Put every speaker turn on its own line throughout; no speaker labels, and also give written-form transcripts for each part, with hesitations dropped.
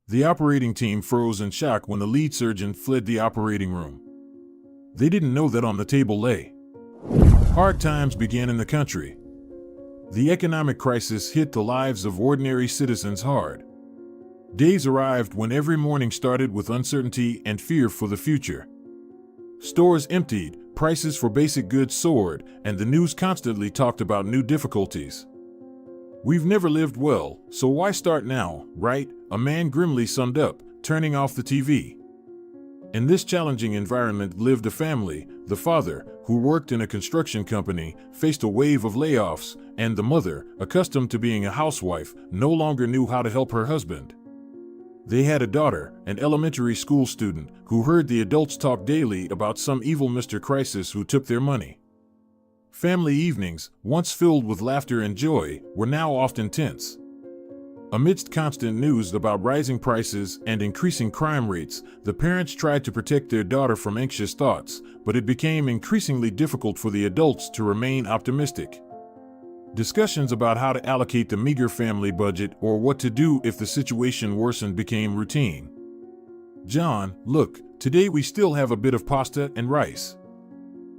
The operating team froze in shock when the lead surgeon fled the operating room. They didn't know that on the table lay. Hard times began in the country. The economic crisis hit the lives of ordinary citizens hard. Days arrived when every morning started with uncertainty and fear for the future. Stores emptied, prices for basic goods soared, and the news constantly talked about new difficulties. "We've never lived well, so why start now, right?" a man grimly summed up, turning off the TV. In this challenging environment lived a family. The father, who worked in a construction company, faced a wave of layoffs, and the mother, accustomed to being a housewife, no longer knew how to help her husband. They had a daughter, an elementary school student, who heard the adults talk daily about some evil Mr. Crisis who took their money. Family evenings, once filled with laughter and joy, were now often tense. Amidst constant news about rising prices and increasing crime rates, the parents tried to protect their daughter from anxious thoughts, but it became increasingly difficult for the adults to remain optimistic. Discussions about how to allocate the meager family budget or what to do if the situation worsened became routine. "John, look, today we still have a bit of pasta and rice.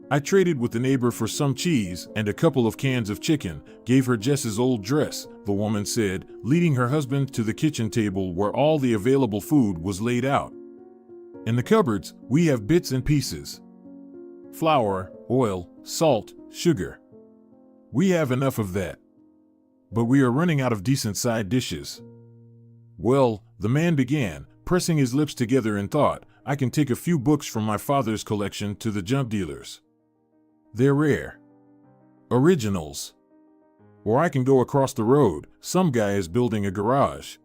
I traded with the neighbor for some cheese and a couple of cans of chicken, gave her Jess's old dress," the woman said, leading her husband to the kitchen table where all the available food was laid out. "In the cupboards, we have bits and pieces. Flour, oil, salt, sugar. We have enough of that. But we are running out of decent side dishes." "Well," the man began, pressing his lips together in thought, "I can take a few books from my father's collection to the junk dealers. They're rare. Originals. Or I can go across the road, some guy is building a garage.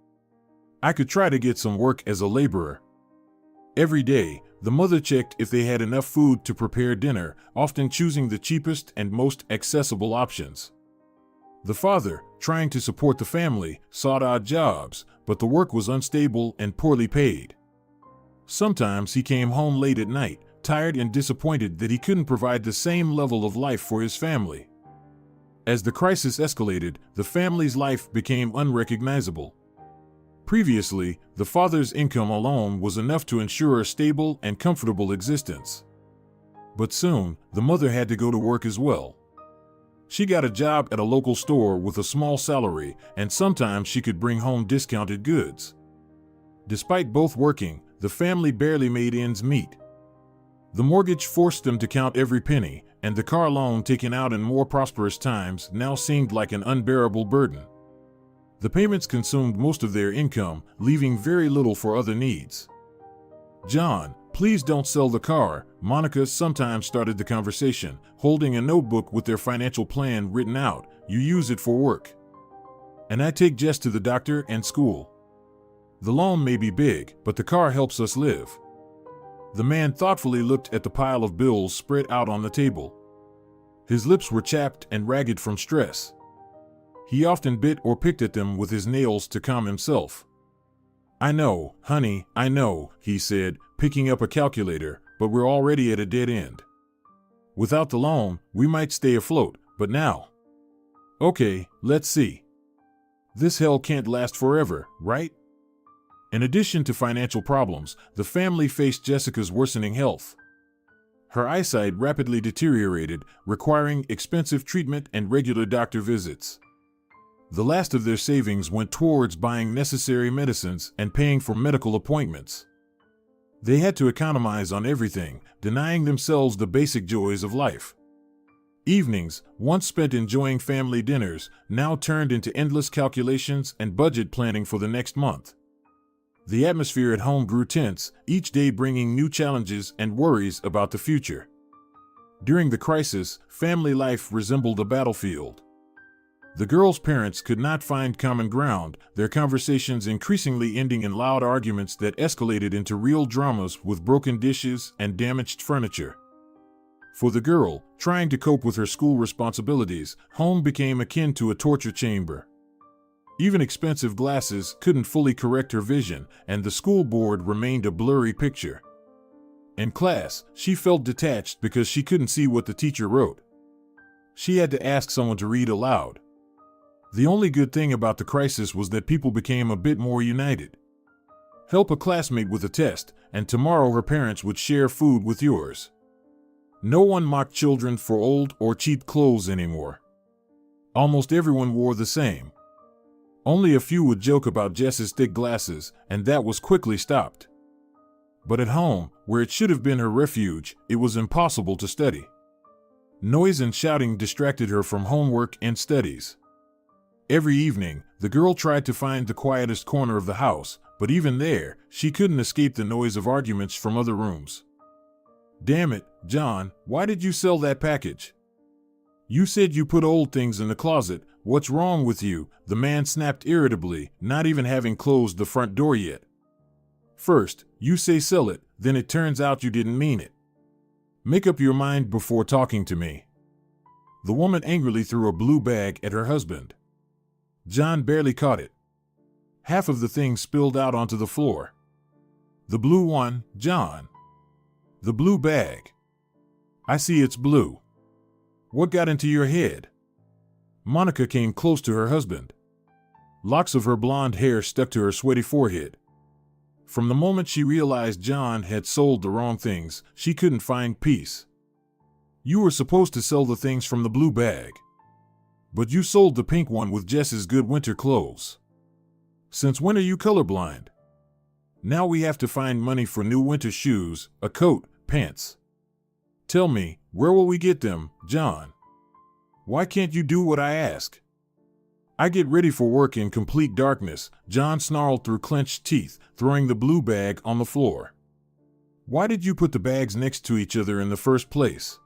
I could try to get some work as a laborer." Every day, the mother checked if they had enough food to prepare dinner, often choosing the cheapest and most accessible options. The father, trying to support the family, sought odd jobs, but the work was unstable and poorly paid. Sometimes he came home late at night, tired and disappointed that he couldn't provide the same level of life for his family. As the crisis escalated, the family's life became unrecognizable. Previously, the father's income alone was enough to ensure a stable and comfortable existence. But soon, the mother had to go to work as well. She got a job at a local store with a small salary, and sometimes she could bring home discounted goods. Despite both working, the family barely made ends meet. The mortgage forced them to count every penny, and the car loan taken out in more prosperous times now seemed like an unbearable burden. The payments consumed most of their income, leaving very little for other needs. "John, please don't sell the car," Monica sometimes started the conversation, holding a notebook with their financial plan written out. "You use it for work. And I take Jess to the doctor and school. The loan may be big, but the car helps us live." The man thoughtfully looked at the pile of bills spread out on the table. His lips were chapped and ragged from stress. He often bit or picked at them with his nails to calm himself. "I know, honey, I know," he said, picking up a calculator, "but we're already at a dead end. Without the loan, we might stay afloat, but now. Okay, let's see. This hell can't last forever, right?" In addition to financial problems, the family faced Jessica's worsening health. Her eyesight rapidly deteriorated, requiring expensive treatment and regular doctor visits. The last of their savings went towards buying necessary medicines and paying for medical appointments. They had to economize on everything, denying themselves the basic joys of life. Evenings, once spent enjoying family dinners, now turned into endless calculations and budget planning for the next month. The atmosphere at home grew tense, each day bringing new challenges and worries about the future. During the crisis, family life resembled a battlefield. The girls' parents could not find common ground, their conversations increasingly ending in loud arguments that escalated into real dramas with broken dishes and damaged furniture. For the girl, trying to cope with her school responsibilities, home became akin to a torture chamber. Even expensive glasses couldn't fully correct her vision, and the school board remained a blurry picture. In class, she felt detached because she couldn't see what the teacher wrote. She had to ask someone to read aloud. The only good thing about the crisis was that people became a bit more united. help a classmate with a test, and tomorrow her parents would share food with yours. No one mocked children for old or cheap clothes anymore. Almost everyone wore the same. Only a few would joke about Jess's thick glasses, and that was quickly stopped. But at home, where it should have been her refuge, it was impossible to study. Noise and shouting distracted her from homework and studies. Every evening, the girl tried to find the quietest corner of the house, but even there, she couldn't escape the noise of arguments from other rooms. "Damn it, John, why did you sell that package? You said you put old things in the closet. What's wrong with you?" the man snapped irritably, not even having closed the front door yet. "First, you say sell it, then it turns out you didn't mean it. Make up your mind before talking to me." The woman angrily threw a blue bag at her husband. John barely caught it. Half of the thing spilled out onto the floor. "The blue one, John. The blue bag. I see it's blue. What got into your head?" Monica came close to her husband. Locks of her blonde hair stuck to her sweaty forehead. From the moment she realized John had sold the wrong things, she couldn't find peace. "You were supposed to sell the things from the blue bag. But you sold the pink one with Jess's good winter clothes. Since when are you colorblind? Now we have to find money for new winter shoes, a coat, pants. Tell me, where will we get them, John? Why can't you do what I ask?" "I get ready for work in complete darkness," John snarled through clenched teeth, throwing the blue bag on the floor. "Why did you put the bags next to each other in the first place?"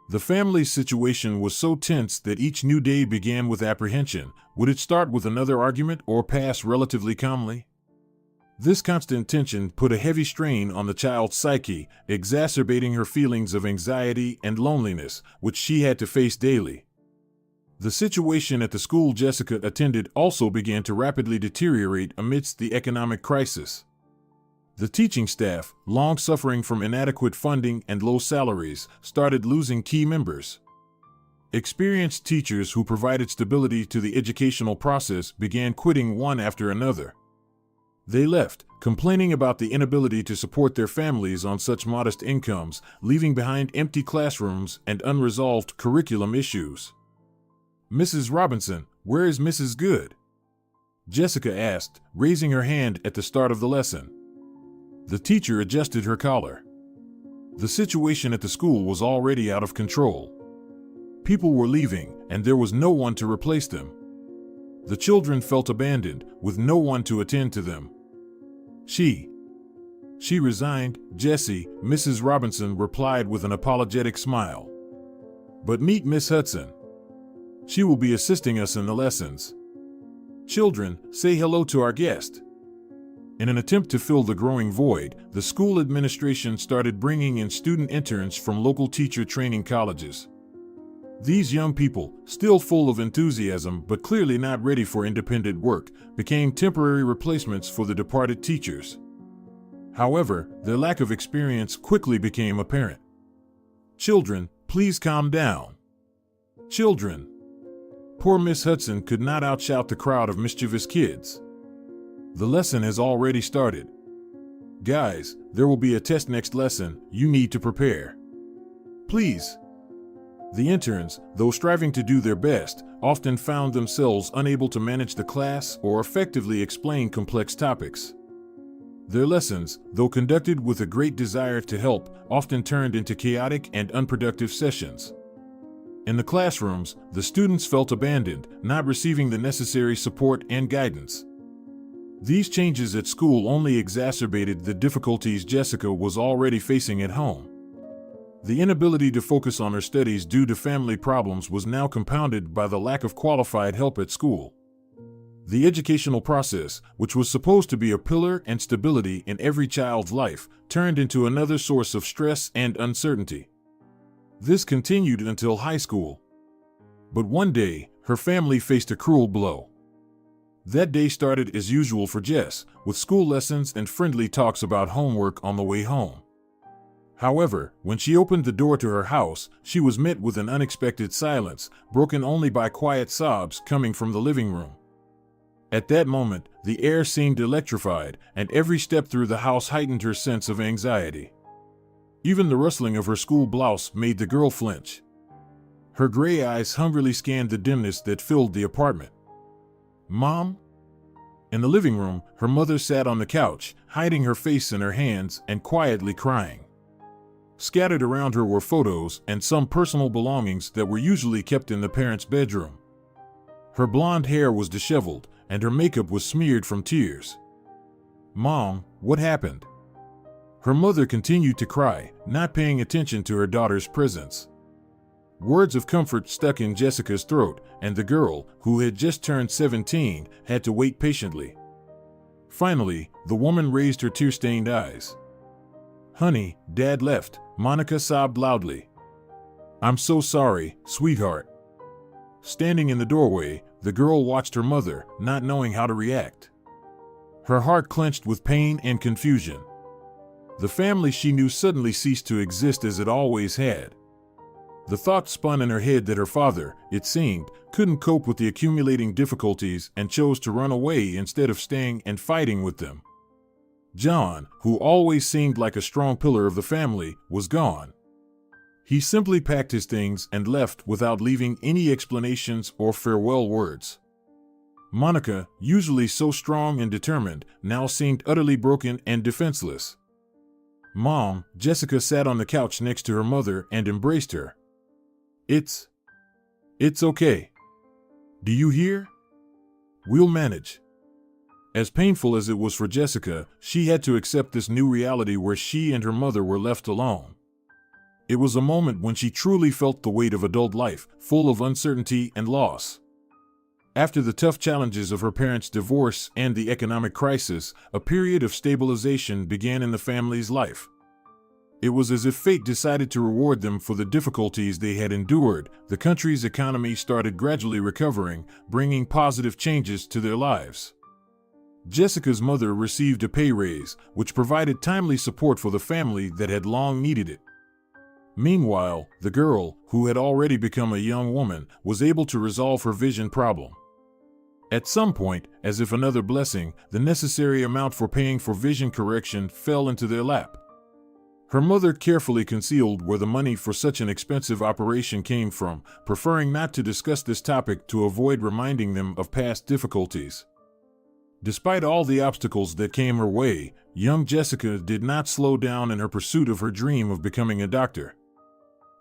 The family's situation was so tense that each new day began with apprehension. Would it start with another argument or pass relatively calmly? This constant tension put a heavy strain on the child's psyche, exacerbating her feelings of anxiety and loneliness, which she had to face daily. The situation at the school Jessica attended also began to rapidly deteriorate amidst the economic crisis. The teaching staff, long suffering from inadequate funding and low salaries, started losing key members. Experienced teachers who provided stability to the educational process began quitting one after another. They left, complaining about the inability to support their families on such modest incomes, leaving behind empty classrooms and unresolved curriculum issues. "Mrs. Robinson, where is Mrs. Good?" Jessica asked, raising her hand at the start of the lesson. The teacher adjusted her collar. The situation at the school was already out of control. People were leaving, and there was no one to replace them. The children felt abandoned, with no one to attend to them. She resigned, Jessie," Mrs. Robinson replied with an apologetic smile. "But meet Miss Hudson. She will be assisting us in the lessons. Children, say hello to our guest." In an attempt to fill the growing void, the school administration started bringing in student interns from local teacher training colleges. These young people, still full of enthusiasm but clearly not ready for independent work, became temporary replacements for the departed teachers. However, their lack of experience quickly became apparent. "Children, please calm down. Children." Poor Miss Hudson could not outshout the crowd of mischievous kids. "The lesson has already started. Guys, there will be a test next lesson. You need to prepare. Please." The interns, though striving to do their best, often found themselves unable to manage the class or effectively explain complex topics. Their lessons, though conducted with a great desire to help, often turned into chaotic and unproductive sessions. In the classrooms, the students felt abandoned, not receiving the necessary support and guidance. These changes at school only exacerbated the difficulties Jessica was already facing at home. The inability to focus on her studies due to family problems was now compounded by the lack of qualified help at school. The educational process, which was supposed to be a pillar and stability in every child's life, turned into another source of stress and uncertainty. This continued until high school. But one day, her family faced a cruel blow. That day started as usual for Jess, with school lessons and friendly talks about homework on the way home. However, when she opened the door to her house, she was met with an unexpected silence, broken only by quiet sobs coming from the living room. At that moment, the air seemed electrified, and every step through the house heightened her sense of anxiety. Even the rustling of her school blouse made the girl flinch. Her gray eyes hungrily scanned the dimness that filled the apartment. "Mom?" In the living room, her mother sat on the couch, hiding her face in her hands and quietly crying. Scattered around her were photos and some personal belongings that were usually kept in the parents' bedroom. Her blonde hair was disheveled, and her makeup was smeared from tears. "Mom, what happened?" Her mother continued to cry, not paying attention to her daughter's presence. Words of comfort stuck in Jessica's throat, and the girl, who had just turned 17, had to wait patiently. Finally, the woman raised her tear-stained eyes. "Honey, Dad left," Monica sobbed loudly. "I'm so sorry, sweetheart." Standing in the doorway, the girl watched her mother, not knowing how to react. Her heart clenched with pain and confusion. The family she knew suddenly ceased to exist as it always had. The thought spun in her head that her father, it seemed, couldn't cope with the accumulating difficulties and chose to run away instead of staying and fighting with them. John, who always seemed like a strong pillar of the family, was gone. He simply packed his things and left without leaving any explanations or farewell words. Monica, usually so strong and determined, now seemed utterly broken and defenseless. "Mom," Jessica sat on the couch next to her mother and embraced her. It's okay. Do you hear? We'll manage." As painful as it was for Jessica, she had to accept this new reality where she and her mother were left alone. It was a moment when she truly felt the weight of adult life, full of uncertainty and loss. After the tough challenges of her parents' divorce and the economic crisis, a period of stabilization began in the family's life. It was as if fate decided to reward them for the difficulties they had endured. The country's economy started gradually recovering, bringing positive changes to their lives. Jessica's mother received a pay raise, which provided timely support for the family that had long needed it. Meanwhile, the girl, who had already become a young woman, was able to resolve her vision problem. At some point, as if another blessing, the necessary amount for paying for vision correction fell into their lap. Her mother carefully concealed where the money for such an expensive operation came from, preferring not to discuss this topic to avoid reminding them of past difficulties. Despite all the obstacles that came her way, young Jessica did not slow down in her pursuit of her dream of becoming a doctor.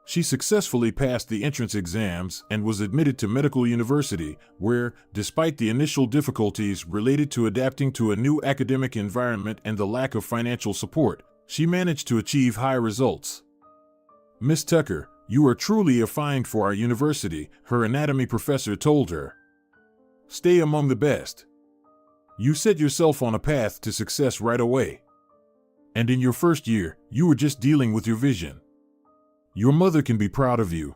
She successfully passed the entrance exams and was admitted to medical university, where, despite the initial difficulties related to adapting to a new academic environment and the lack of financial support, she managed to achieve high results. "Miss Tucker, you are truly a find for our university," her anatomy professor told her. "Stay among the best. You set yourself on a path to success right away. And in your first year, you were just dealing with your vision. Your mother can be proud of you."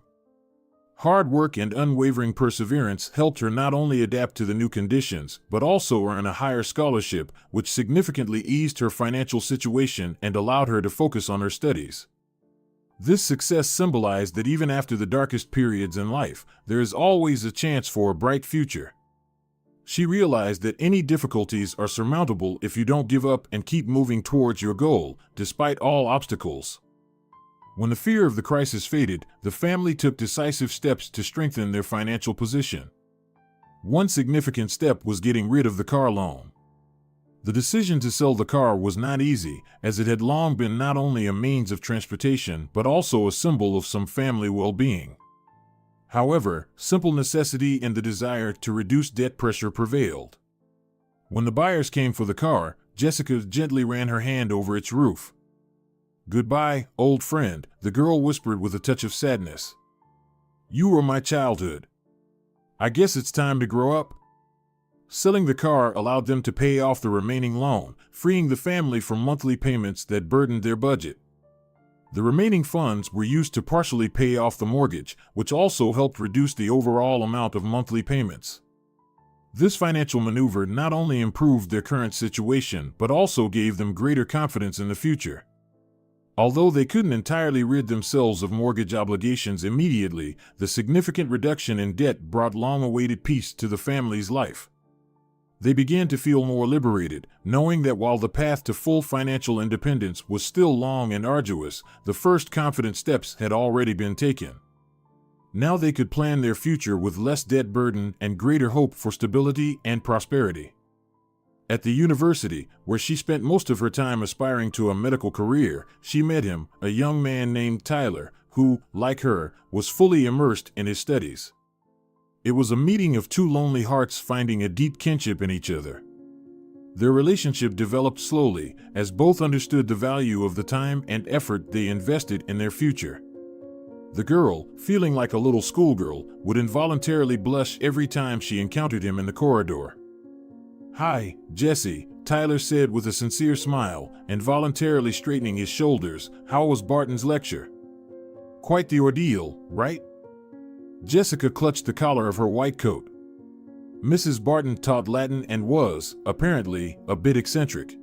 Hard work and unwavering perseverance helped her not only adapt to the new conditions, but also earn a higher scholarship, which significantly eased her financial situation and allowed her to focus on her studies. This success symbolized that even after the darkest periods in life, there is always a chance for a bright future. She realized that any difficulties are surmountable if you don't give up and keep moving towards your goal, despite all obstacles. When the fear of the crisis faded, the family took decisive steps to strengthen their financial position. One significant step was getting rid of the car loan. The decision to sell the car was not easy, as it had long been not only a means of transportation but also a symbol of some family well-being. However, simple necessity and the desire to reduce debt pressure prevailed. When the buyers came for the car, Jessica gently ran her hand over its roof. "Goodbye, old friend," the girl whispered with a touch of sadness. "You were my childhood. I guess it's time to grow up." Selling the car allowed them to pay off the remaining loan, freeing the family from monthly payments that burdened their budget. The remaining funds were used to partially pay off the mortgage, which also helped reduce the overall amount of monthly payments. This financial maneuver not only improved their current situation but also gave them greater confidence in the future. Although they couldn't entirely rid themselves of mortgage obligations immediately, the significant reduction in debt brought long-awaited peace to the family's life. They began to feel more liberated, knowing that while the path to full financial independence was still long and arduous, the first confident steps had already been taken. Now they could plan their future with less debt burden and greater hope for stability and prosperity. At the university, where she spent most of her time aspiring to a medical career, she met him, a young man named Tyler, who, like her, was fully immersed in his studies. It was a meeting of two lonely hearts finding a deep kinship in each other. Their relationship developed slowly, as both understood the value of the time and effort they invested in their future. The girl, feeling like a little schoolgirl, would involuntarily blush every time she encountered him in the corridor. "Hi, Jesse," Tyler said with a sincere smile, involuntarily straightening his shoulders. "How was Barton's lecture?" "Quite the ordeal, right?" Jessica clutched the collar of her white coat. Mrs. Barton taught Latin and was, apparently, a bit eccentric.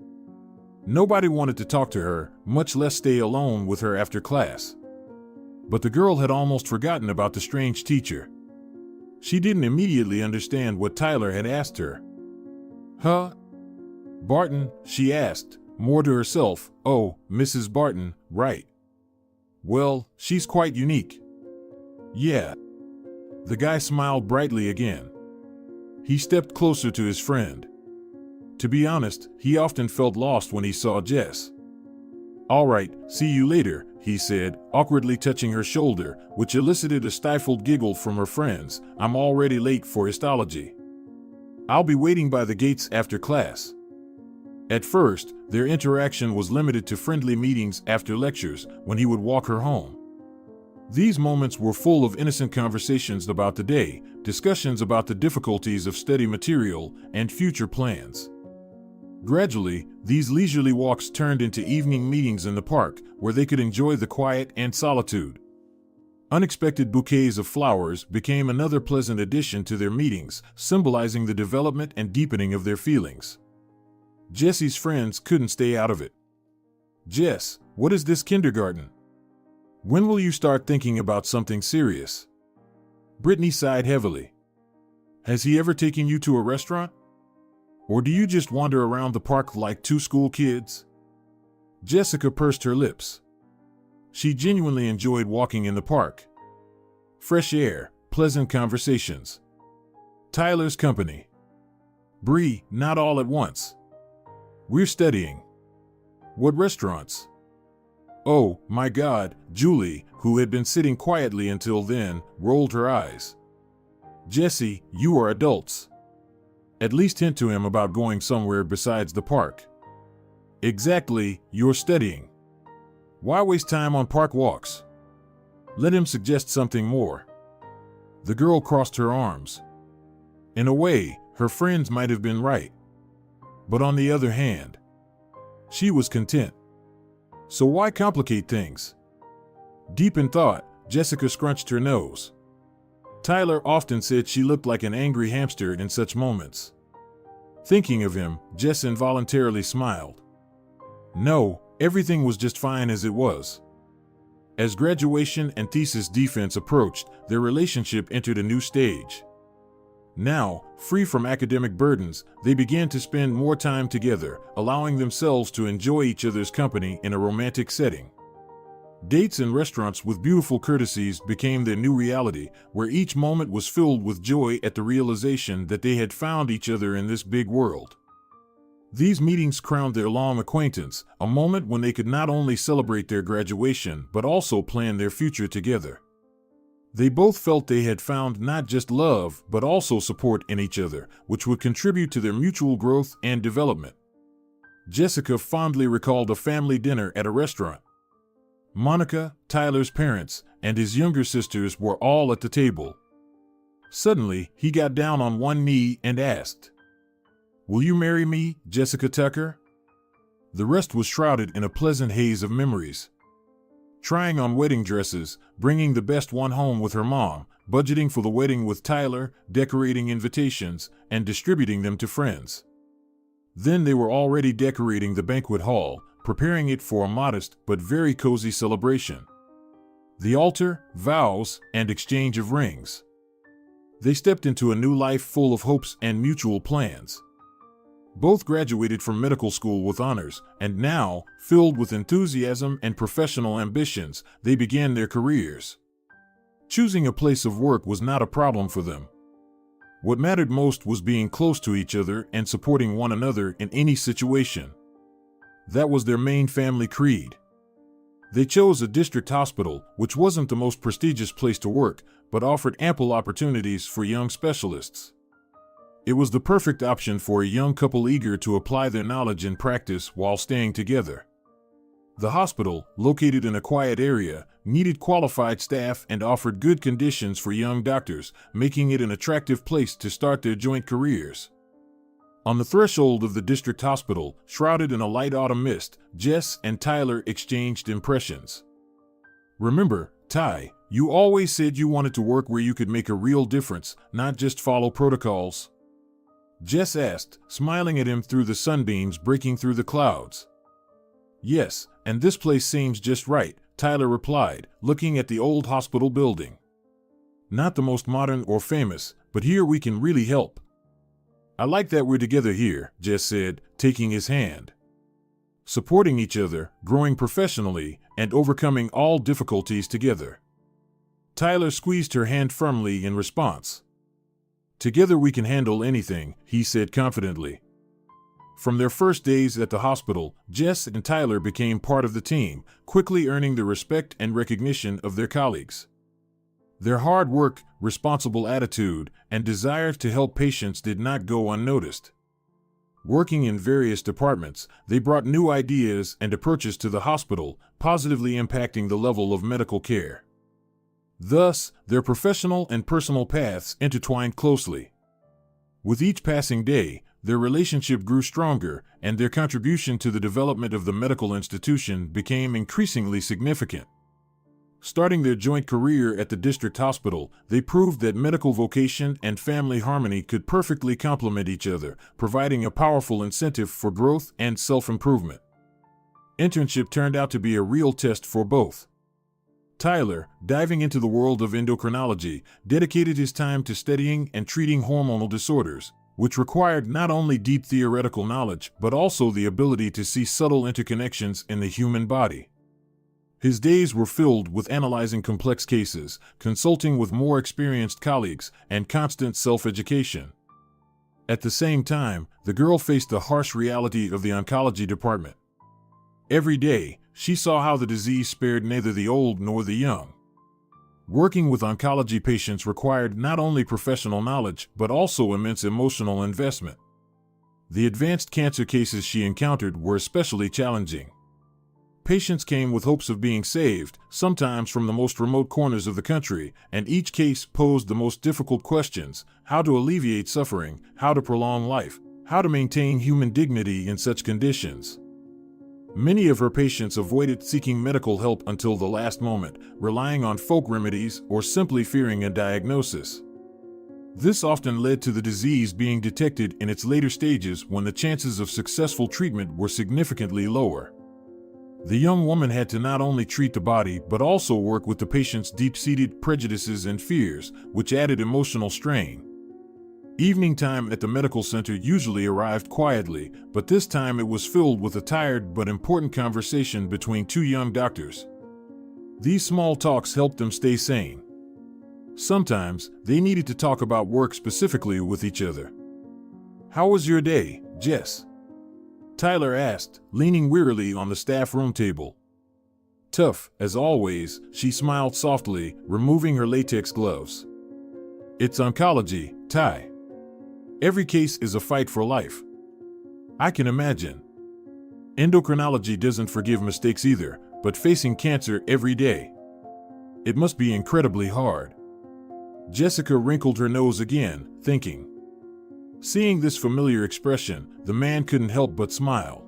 Nobody wanted to talk to her, much less stay alone with her after class. But the girl had almost forgotten about the strange teacher. She didn't immediately understand what Tyler had asked her. "Huh? Barton?" she asked, more to herself. "Oh, Mrs. Barton, right. Well, she's quite unique." "Yeah." The guy smiled brightly again. He stepped closer to his friend. To be honest, he often felt lost when he saw Jess. "All right, see you later," he said, awkwardly touching her shoulder, which elicited a stifled giggle from her friends. "I'm already late for histology. I'll be waiting by the gates after class." At first, their interaction was limited to friendly meetings after lectures, when he would walk her home. These moments were full of innocent conversations about the day, discussions about the difficulties of study material, and future plans. Gradually, these leisurely walks turned into evening meetings in the park, where they could enjoy the quiet and solitude. Unexpected bouquets of flowers became another pleasant addition to their meetings, symbolizing the development and deepening of their feelings. Jesse's friends couldn't stay out of it. "Jess, what is this kindergarten? When will you start thinking about something serious?" Brittany sighed heavily. "Has he ever taken you to a restaurant? Or do you just wander around the park like two school kids?" Jessica pursed her lips. She genuinely enjoyed walking in the park. Fresh air, pleasant conversations. Tyler's company. "Bree, not all at once. We're studying." "What restaurants?" "Oh, my God," Julie, who had been sitting quietly until then, rolled her eyes. "Jesse, you are adults. At least hint to him about going somewhere besides the park." "Exactly, you're studying. Why waste time on park walks? Let him suggest something more." The girl crossed her arms. In a way, her friends might have been right. But on the other hand, she was content. So why complicate things? Deep in thought, Jessica scrunched her nose. Tyler often said she looked like an angry hamster in such moments. Thinking of him, Jess involuntarily smiled. No, everything was just fine as it was. As graduation and thesis defense approached, their relationship entered a new stage. Now, free from academic burdens, they began to spend more time together, allowing themselves to enjoy each other's company in a romantic setting. Dates and restaurants with beautiful courtesies became their new reality, where each moment was filled with joy at the realization that they had found each other in this big world. These meetings crowned their long acquaintance, a moment when they could not only celebrate their graduation but also plan their future together. They both felt they had found not just love but also support in each other, which would contribute to their mutual growth and development. Jessica fondly recalled a family dinner at a restaurant. Monica, Tyler's parents, and his younger sisters were all at the table. Suddenly, he got down on one knee and asked, "Will you marry me, Jessica Tucker?" The rest was shrouded in a pleasant haze of memories. Trying on wedding dresses, bringing the best one home with her mom, budgeting for the wedding with Tyler, decorating invitations, and distributing them to friends. Then they were already decorating the banquet hall, preparing it for a modest but very cozy celebration. The altar, vows, and exchange of rings. They stepped into a new life full of hopes and mutual plans. Both graduated from medical school with honors, and now, filled with enthusiasm and professional ambitions, they began their careers. Choosing a place of work was not a problem for them. What mattered most was being close to each other and supporting one another in any situation. That was their main family creed. They chose a district hospital, which wasn't the most prestigious place to work, but offered ample opportunities for young specialists. It was the perfect option for a young couple eager to apply their knowledge in practice while staying together. The hospital, located in a quiet area, needed qualified staff and offered good conditions for young doctors, making it an attractive place to start their joint careers. On the threshold of the district hospital, shrouded in a light autumn mist, Jess and Tyler exchanged impressions. "Remember, Ty, you always said you wanted to work where you could make a real difference, not just follow protocols?" Jess asked, smiling at him through the sunbeams breaking through the clouds. "Yes, and this place seems just right," Tyler replied, looking at the old hospital building. "Not the most modern or famous, but here we can really help." "I like that we're together here," Jess said, taking his hand. "Supporting each other, growing professionally, and overcoming all difficulties together." Tyler squeezed her hand firmly in response. "Together we can handle anything," he said confidently. From their first days at the hospital, Jess and Tyler became part of the team, quickly earning the respect and recognition of their colleagues. Their hard work, responsible attitude, and desire to help patients did not go unnoticed. Working in various departments, they brought new ideas and approaches to the hospital, positively impacting the level of medical care. Thus, their professional and personal paths intertwined closely. With each passing day, their relationship grew stronger, and their contribution to the development of the medical institution became increasingly significant. Starting their joint career at the district hospital, they proved that medical vocation and family harmony could perfectly complement each other, providing a powerful incentive for growth and self-improvement. Internship turned out to be a real test for both. Tyler, diving into the world of endocrinology, dedicated his time to studying and treating hormonal disorders, which required not only deep theoretical knowledge but also the ability to see subtle interconnections in the human body. His days were filled with analyzing complex cases, consulting with more experienced colleagues, and constant self-education. At the same time, the girl faced the harsh reality of the oncology department. Every day, she saw how the disease spared neither the old nor the young. Working with oncology patients required not only professional knowledge but also immense emotional investment. The advanced cancer cases she encountered were especially challenging. Patients came with hopes of being saved, sometimes from the most remote corners of the country, and each case posed the most difficult questions: how to alleviate suffering, how to prolong life, how to maintain human dignity in such conditions. Many of her patients avoided seeking medical help until the last moment, relying on folk remedies or simply fearing a diagnosis. This often led to the disease being detected in its later stages when the chances of successful treatment were significantly lower. The young woman had to not only treat the body but also work with the patient's deep-seated prejudices and fears, which added emotional strain. Evening time at the medical center usually arrived quietly, but this time it was filled with a tired but important conversation between two young doctors. These small talks helped them stay sane. Sometimes, they needed to talk about work specifically with each other. "How was your day, Jess?" Tyler asked, leaning wearily on the staff room table. "Tough, as always," she smiled softly, removing her latex gloves. "It's oncology, Ty. Every case is a fight for life." "I can imagine. Endocrinology doesn't forgive mistakes either, but facing cancer every day. It must be incredibly hard." Jessica wrinkled her nose again, thinking. Seeing this familiar expression, the man couldn't help but smile.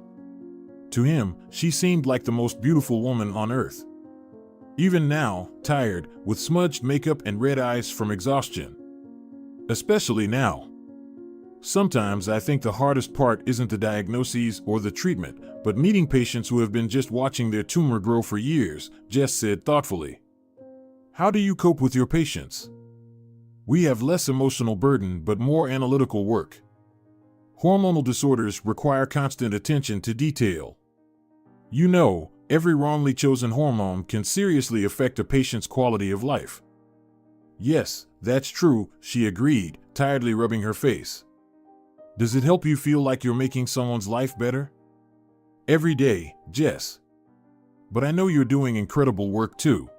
To him, she seemed like the most beautiful woman on earth. Even now, tired, with smudged makeup and red eyes from exhaustion. Especially now. "Sometimes I think the hardest part isn't the diagnoses or the treatment, but meeting patients who have been just watching their tumor grow for years," Jess said thoughtfully. "How do you cope with your patients?" "We have less emotional burden but more analytical work. Hormonal disorders require constant attention to detail. You know, every wrongly chosen hormone can seriously affect a patient's quality of life. Yes, that's true, she agreed, tiredly rubbing her face. Does it help you feel like you're making someone's life better? Every day, Jess. But I know you're doing incredible work too.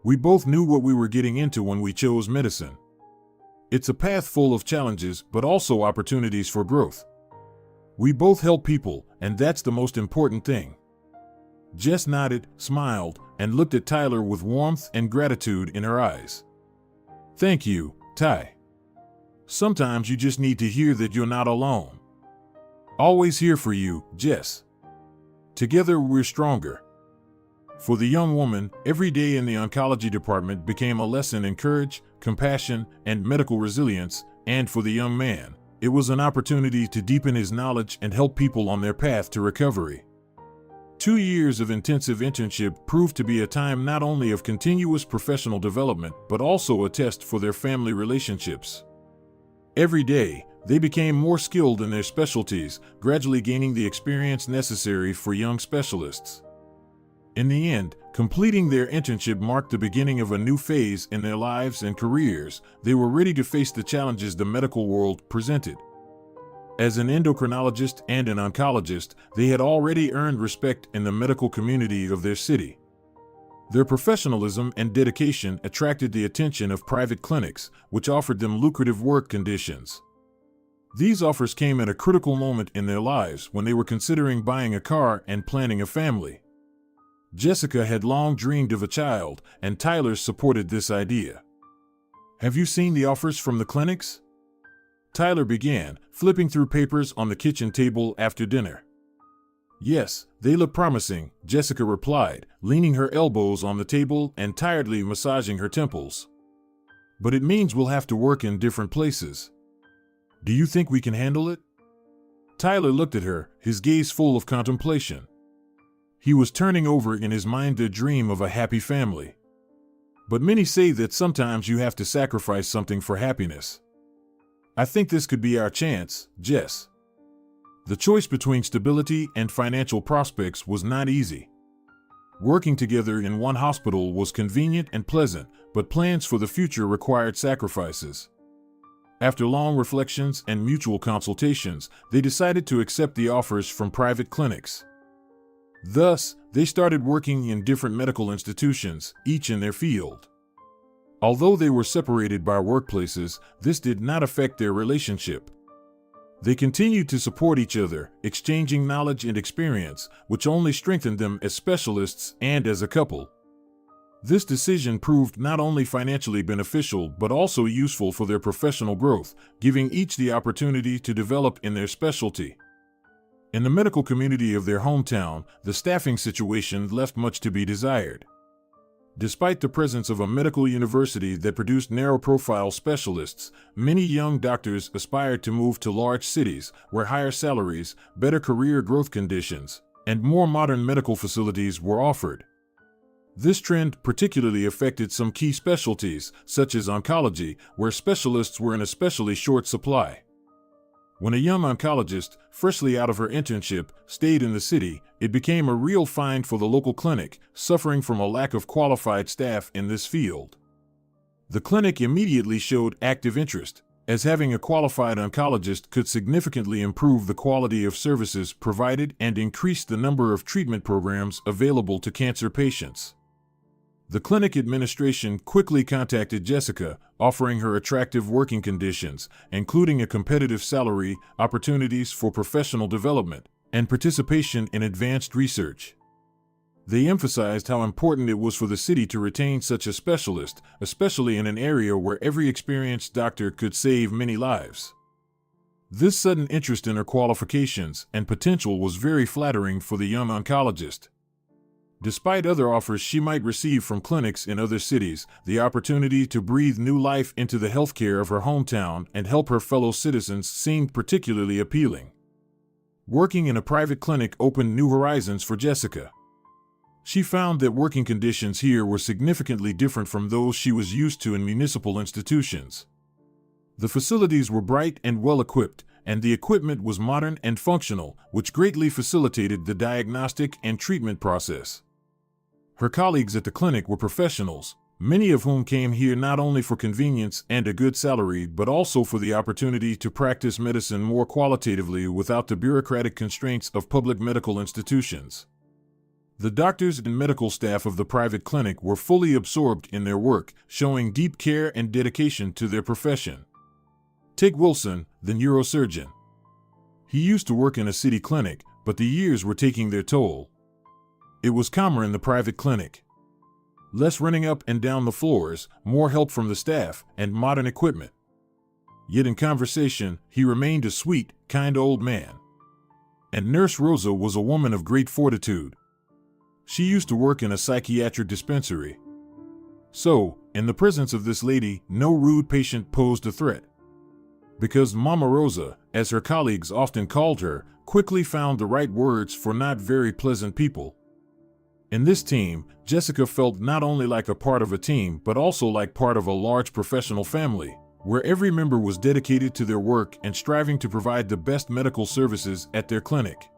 We both knew what we were getting into when we chose medicine. It's a path full of challenges, but also opportunities for growth. We both help people, and that's the most important thing. Jess nodded, smiled, and looked at Tyler with warmth and gratitude in her eyes. Thank you, Ty. Sometimes you just need to hear that you're not alone. Always here for you, Jess. Together we're stronger. For the young woman, every day in the oncology department became a lesson in courage, compassion, and medical resilience, and for the young man, it was an opportunity to deepen his knowledge and help people on their path to recovery. 2 years of intensive internship proved to be a time not only of continuous professional development, but also a test for their family relationships. Every day, they became more skilled in their specialties, gradually gaining the experience necessary for young specialists. In the end, completing their internship marked the beginning of a new phase in their lives and careers. They were ready to face the challenges the medical world presented. As an endocrinologist and an oncologist, they had already earned respect in the medical community of their city. Their professionalism and dedication attracted the attention of private clinics, which offered them lucrative work conditions. These offers came at a critical moment in their lives when they were considering buying a car and planning a family. Jessica had long dreamed of a child, and Tyler supported this idea. Have you seen the offers from the clinics? Tyler began, flipping through papers on the kitchen table after dinner. Yes, they look promising, Jessica replied, leaning her elbows on the table and tiredly massaging her temples. But it means we'll have to work in different places. Do you think we can handle it? Tyler looked at her, his gaze full of contemplation. He was turning over in his mind the dream of a happy family. But many say that sometimes you have to sacrifice something for happiness. I think this could be our chance, Jess. The choice between stability and financial prospects was not easy. Working together in one hospital was convenient and pleasant, but plans for the future required sacrifices. After long reflections and mutual consultations, they decided to accept the offers from private clinics. Thus, they started working in different medical institutions, each in their field. Although they were separated by workplaces, this did not affect their relationship. They continued to support each other, exchanging knowledge and experience, which only strengthened them as specialists and as a couple. This decision proved not only financially beneficial but also useful for their professional growth, giving each the opportunity to develop in their specialty. In the medical community of their hometown, the staffing situation left much to be desired. Despite the presence of a medical university that produced narrow-profile specialists, many young doctors aspired to move to large cities where higher salaries, better career growth conditions, and more modern medical facilities were offered. This trend particularly affected some key specialties, such as oncology, where specialists were in especially short supply. When a young oncologist, freshly out of her internship, stayed in the city, it became a real find for the local clinic, suffering from a lack of qualified staff in this field. The clinic immediately showed active interest, as having a qualified oncologist could significantly improve the quality of services provided and increase the number of treatment programs available to cancer patients. The clinic administration quickly contacted Jessica, offering her attractive working conditions, including a competitive salary, opportunities for professional development, and participation in advanced research. They emphasized how important it was for the city to retain such a specialist, especially in an area where every experienced doctor could save many lives. This sudden interest in her qualifications and potential was very flattering for the young oncologist. Despite other offers she might receive from clinics in other cities, the opportunity to breathe new life into the healthcare of her hometown and help her fellow citizens seemed particularly appealing. Working in a private clinic opened new horizons for Jessica. She found that working conditions here were significantly different from those she was used to in municipal institutions. The facilities were bright and well-equipped, and the equipment was modern and functional, which greatly facilitated the diagnostic and treatment process. Her colleagues at the clinic were professionals, many of whom came here not only for convenience and a good salary but also for the opportunity to practice medicine more qualitatively without the bureaucratic constraints of public medical institutions. The doctors and medical staff of the private clinic were fully absorbed in their work, showing deep care and dedication to their profession. Take Wilson, the neurosurgeon. He used to work in a city clinic, but the years were taking their toll. It was calmer in the private clinic. Less running up and down the floors, more help from the staff, and modern equipment. Yet in conversation, he remained a sweet, kind old man. And Nurse Rosa was a woman of great fortitude. She used to work in a psychiatric dispensary. So, in the presence of this lady, no rude patient posed a threat. Because Mama Rosa, as her colleagues often called her, quickly found the right words for not very pleasant people. In this team, Jessica felt not only like a part of a team but also like part of a large professional family, where every member was dedicated to their work and striving to provide the best medical services at their clinic.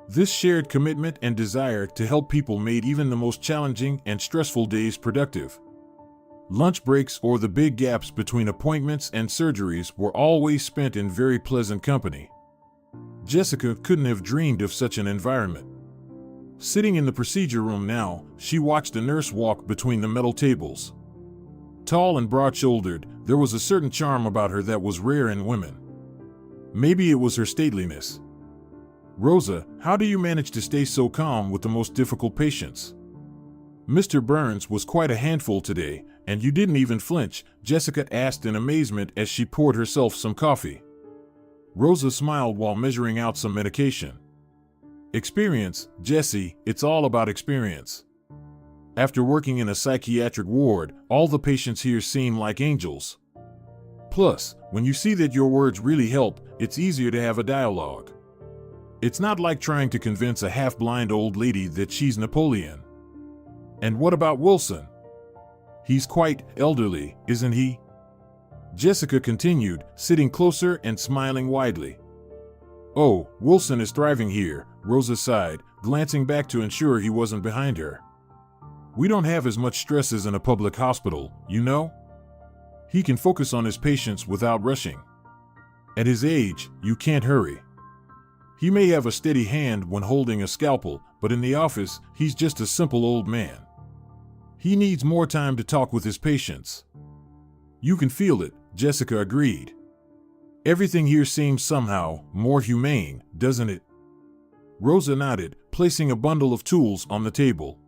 This shared commitment and desire to help people made even the most challenging and stressful days productive. Lunch breaks or the big gaps between appointments and surgeries were always spent in very pleasant company. Jessica couldn't have dreamed of such an environment. Sitting in the procedure room now, she watched a nurse walk between the metal tables. Tall and broad-shouldered, there was a certain charm about her that was rare in women. Maybe it was her stateliness. "Rosa, how do you manage to stay so calm with the most difficult patients?" "Mr. Burns was quite a handful today, and you didn't even flinch," Jessica asked in amazement as she poured herself some coffee. Rosa smiled while measuring out some medication. "Experience, Jessie, it's all about experience. After working in a psychiatric ward, all the patients here seem like angels. Plus, when you see that your words really help, it's easier to have a dialogue. It's not like trying to convince a half-blind old lady that she's Napoleon." "And what about Wilson? He's quite elderly, isn't he?" Jessica continued, sitting closer and smiling widely. "Oh, Wilson is thriving here," Rosa sighed, glancing back to ensure he wasn't behind her. "We don't have as much stress as in a public hospital, you know? He can focus on his patients without rushing. At his age, you can't hurry. He may have a steady hand when holding a scalpel, but in the office, he's just a simple old man. He needs more time to talk with his patients." "You can feel it," Jessica agreed. "Everything here seems somehow more humane, doesn't it?" Rosa nodded, placing a bundle of tools on the table.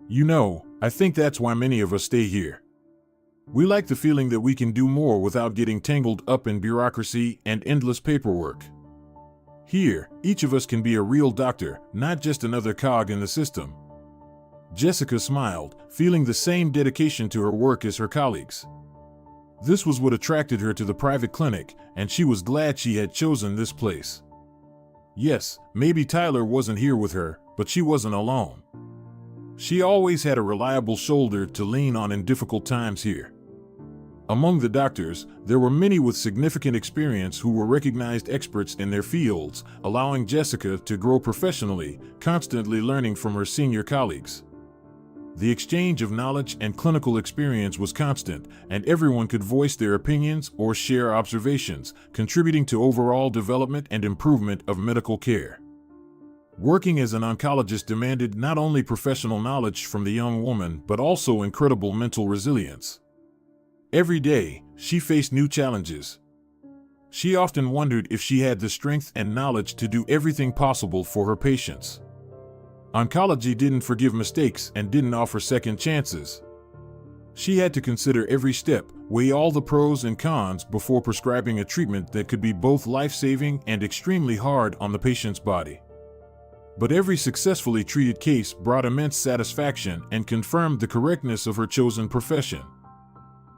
"You know, I think that's why many of us stay here. We like the feeling that we can do more without getting tangled up in bureaucracy and endless paperwork. Here, each of us can be a real doctor, not just another cog in the system." Jessica smiled, feeling the same dedication to her work as her colleagues. This was what attracted her to the private clinic, and she was glad she had chosen this place. Yes, maybe Tyler wasn't here with her, but she wasn't alone. She always had a reliable shoulder to lean on in difficult times here. Among the doctors, there were many with significant experience who were recognized experts in their fields, allowing Jessica to grow professionally, constantly learning from her senior colleagues. The exchange of knowledge and clinical experience was constant, and everyone could voice their opinions or share observations, contributing to overall development and improvement of medical care. Working as an oncologist demanded not only professional knowledge from the young woman but also incredible mental resilience. Every day, she faced new challenges. She often wondered if she had the strength and knowledge to do everything possible for her patients. Oncology didn't forgive mistakes and didn't offer second chances. She had to consider every step, weigh all the pros and cons before prescribing a treatment that could be both life-saving and extremely hard on the patient's body. But every successfully treated case brought immense satisfaction and confirmed the correctness of her chosen profession.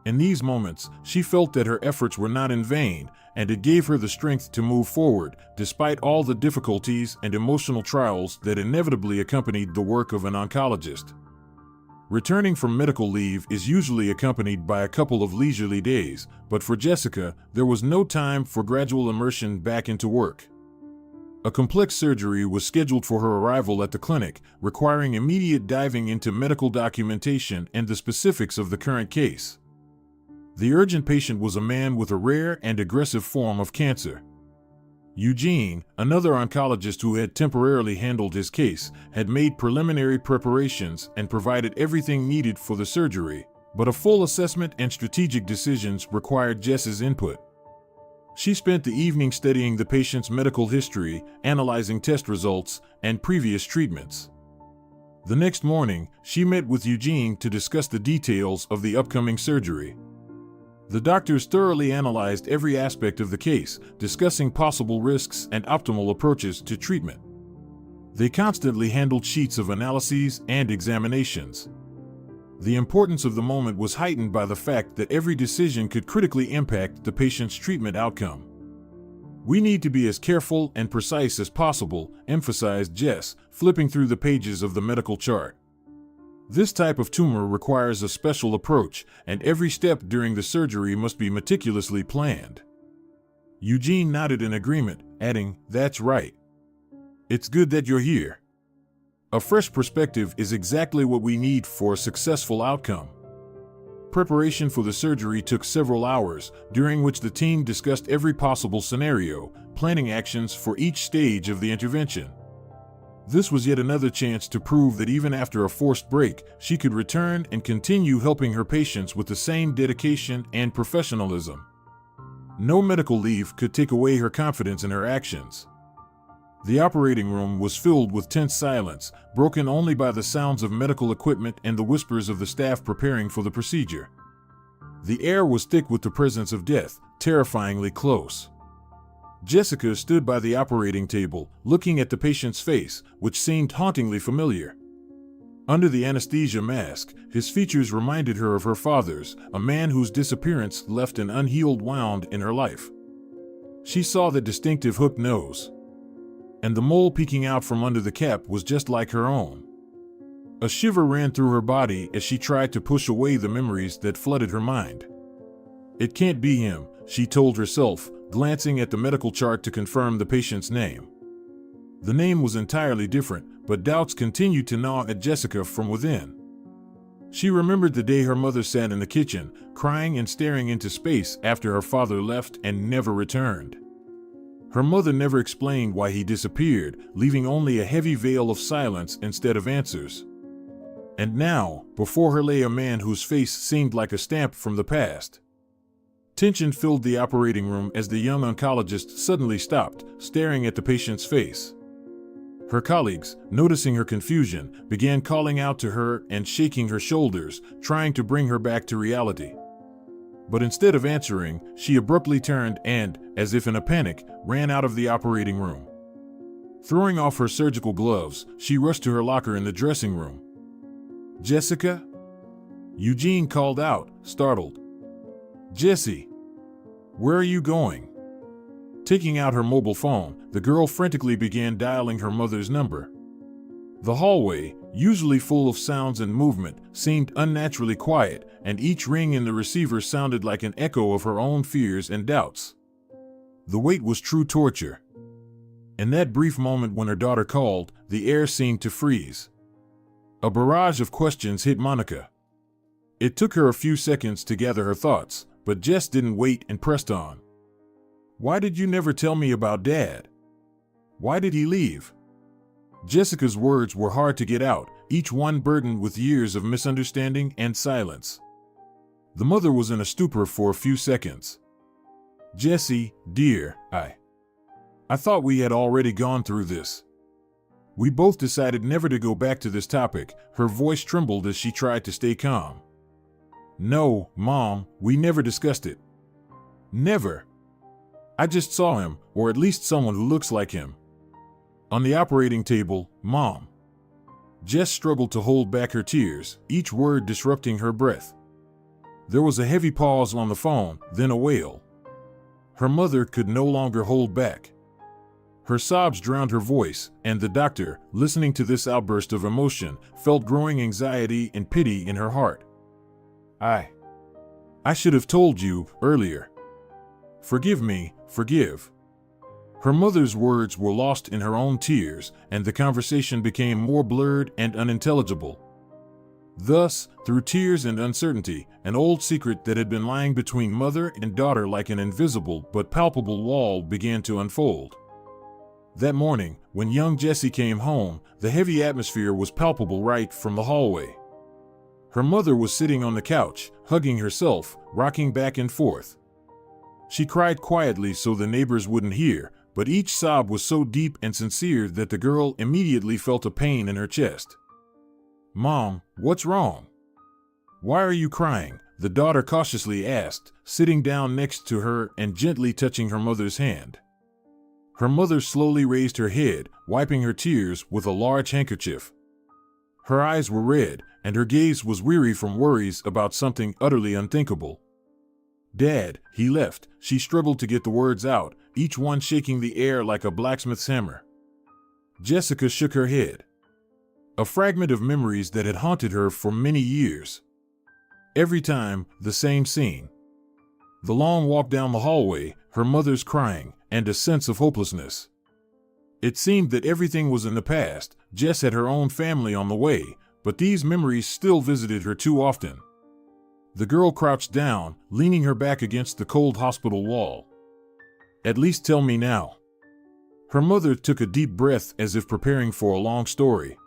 In these moments, she felt that her efforts were not in vain, and it gave her the strength to move forward, despite all the difficulties and emotional trials that inevitably accompanied the work of an oncologist. Returning from medical leave is usually accompanied by a couple of leisurely days, but for Jessica, there was no time for gradual immersion back into work. A complex surgery was scheduled for her arrival at the clinic, requiring immediate diving into medical documentation and the specifics of the current case. The urgent patient was a man with a rare and aggressive form of cancer. Eugene, another oncologist who had temporarily handled his case, had made preliminary preparations and provided everything needed for the surgery, but a full assessment and strategic decisions required Jess's input. She spent the evening studying the patient's medical history, analyzing test results, and previous treatments. The next morning, she met with Eugene to discuss the details of the upcoming surgery. The doctors thoroughly analyzed every aspect of the case, discussing possible risks and optimal approaches to treatment. They constantly handled sheets of analyses and examinations. The importance of the moment was heightened by the fact that every decision could critically impact the patient's treatment outcome. "We need to be as careful and precise as possible," emphasized Jess, flipping through the pages of the medical chart. "This type of tumor requires a special approach, and every step during the surgery must be meticulously planned." Eugene nodded in agreement, adding, "That's right. It's good that you're here. A fresh perspective is exactly what we need for a successful outcome." Preparation for the surgery took several hours, during which the team discussed every possible scenario, planning actions for each stage of the intervention. This was yet another chance to prove that even after a forced break, she could return and continue helping her patients with the same dedication and professionalism. No medical leave could take away her confidence in her actions. The operating room was filled with tense silence, broken only by the sounds of medical equipment and the whispers of the staff preparing for the procedure. The air was thick with the presence of death, terrifyingly close. Jessica stood by the operating table, looking at the patient's face, which seemed hauntingly familiar. Under the anesthesia mask, his features reminded her of her father's, a man whose disappearance left an unhealed wound in her life. She saw the distinctive hooked nose, and the mole peeking out from under the cap was just like her own. A shiver ran through her body as she tried to push away the memories that flooded her mind. "It can't be him," she told herself, glancing at the medical chart to confirm the patient's name. The name was entirely different, but doubts continued to gnaw at Jessica from within. She remembered the day her mother sat in the kitchen, crying and staring into space after her father left and never returned. Her mother never explained why he disappeared, leaving only a heavy veil of silence instead of answers. And now, before her lay a man whose face seemed like a stamp from the past. Tension filled the operating room as the young oncologist suddenly stopped, staring at the patient's face. Her colleagues, noticing her confusion, began calling out to her and shaking her shoulders, trying to bring her back to reality. But instead of answering, she abruptly turned and, as if in a panic, ran out of the operating room. Throwing off her surgical gloves, she rushed to her locker in the dressing room. "Jessica?" Eugene called out, startled. "Jessie, where are you going?" Taking out her mobile phone, the girl frantically began dialing her mother's number. The hallway, usually full of sounds and movement, seemed unnaturally quiet, and each ring in the receiver sounded like an echo of her own fears and doubts. The wait was true torture. In that brief moment when her daughter called, the air seemed to freeze. A barrage of questions hit Monica. It took her a few seconds to gather her thoughts, but Jess didn't wait and pressed on. "Why did you never tell me about Dad? Why did he leave?" Jessica's words were hard to get out, each one burdened with years of misunderstanding and silence. The mother was in a stupor for a few seconds. "Jessie, dear, I thought we had already gone through this. We both decided never to go back to this topic." Her voice trembled as she tried to stay calm. "No, Mom, we never discussed it. Never. I just saw him, or at least someone who looks like him, on the operating table, Mom." Jess struggled to hold back her tears, each word disrupting her breath. There was a heavy pause on the phone, then a wail. Her mother could no longer hold back. Her sobs drowned her voice, and the doctor, listening to this outburst of emotion, felt growing anxiety and pity in her heart. I should have told you earlier. Forgive me, forgive. Her mother's words were lost in her own tears, and the conversation became more blurred and unintelligible. Thus, through tears and uncertainty, an old secret that had been lying between mother and daughter like an invisible but palpable wall began to unfold. That morning, when young Jessie came home, the heavy atmosphere was palpable right from the hallway. Her mother was sitting on the couch, hugging herself, rocking back and forth. She cried quietly so the neighbors wouldn't hear, but each sob was so deep and sincere that the girl immediately felt a pain in her chest. "Mom, what's wrong? Why are you crying?" the daughter cautiously asked, sitting down next to her and gently touching her mother's hand. Her mother slowly raised her head, wiping her tears with a large handkerchief. Her eyes were red, and her gaze was weary from worries about something utterly unthinkable. "Dad, he left," she struggled to get the words out, each one shaking the air like a blacksmith's hammer. Jessica shook her head. A fragment of memories that had haunted her for many years. Every time, the same scene. The long walk down the hallway, her mother's crying, and a sense of hopelessness. It seemed that everything was in the past. Jess had her own family on the way, but these memories still visited her too often. The girl crouched down, leaning her back against the cold hospital wall. "At least tell me now." Her mother took a deep breath as if preparing for a long story.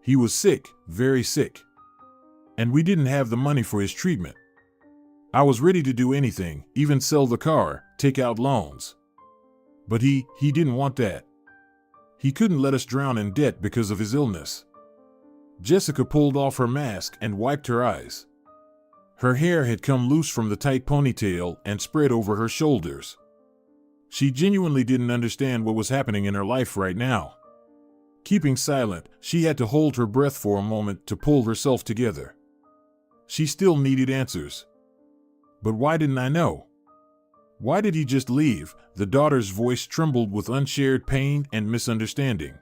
"He was sick, very sick. And we didn't have the money for his treatment. I was ready to do anything, even sell the car, take out loans. But he didn't want that. He couldn't let us drown in debt because of his illness." Jessica pulled off her mask and wiped her eyes. Her hair had come loose from the tight ponytail and spread over her shoulders. She genuinely didn't understand what was happening in her life right now. Keeping silent, she had to hold her breath for a moment to pull herself together. She still needed answers. "But why didn't I know? Why did he just leave?" The daughter's voice trembled with unshared pain and misunderstanding.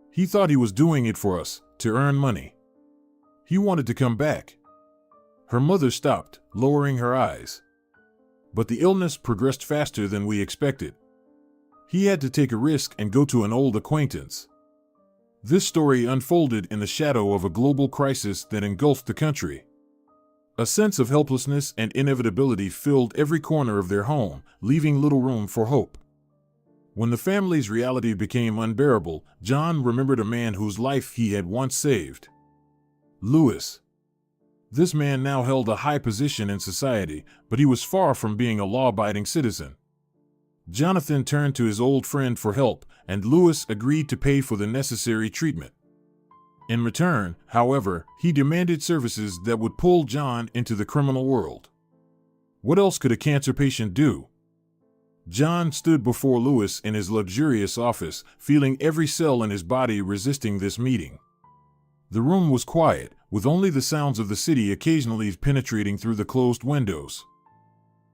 "He thought he was doing it for us, to earn money. He wanted to come back." Her mother stopped, lowering her eyes. "But the illness progressed faster than we expected. He had to take a risk and go to an old acquaintance." This story unfolded in the shadow of a global crisis that engulfed the country. A sense of helplessness and inevitability filled every corner of their home, leaving little room for hope. When the family's reality became unbearable, John remembered a man whose life he had once saved. Lewis. This man now held a high position in society, but he was far from being a law-abiding citizen. Jonathan turned to his old friend for help, and Lewis agreed to pay for the necessary treatment. In return, however, he demanded services that would pull John into the criminal world. What else could a cancer patient do? John stood before Lewis in his luxurious office, feeling every cell in his body resisting this meeting. The room was quiet, with only the sounds of the city occasionally penetrating through the closed windows.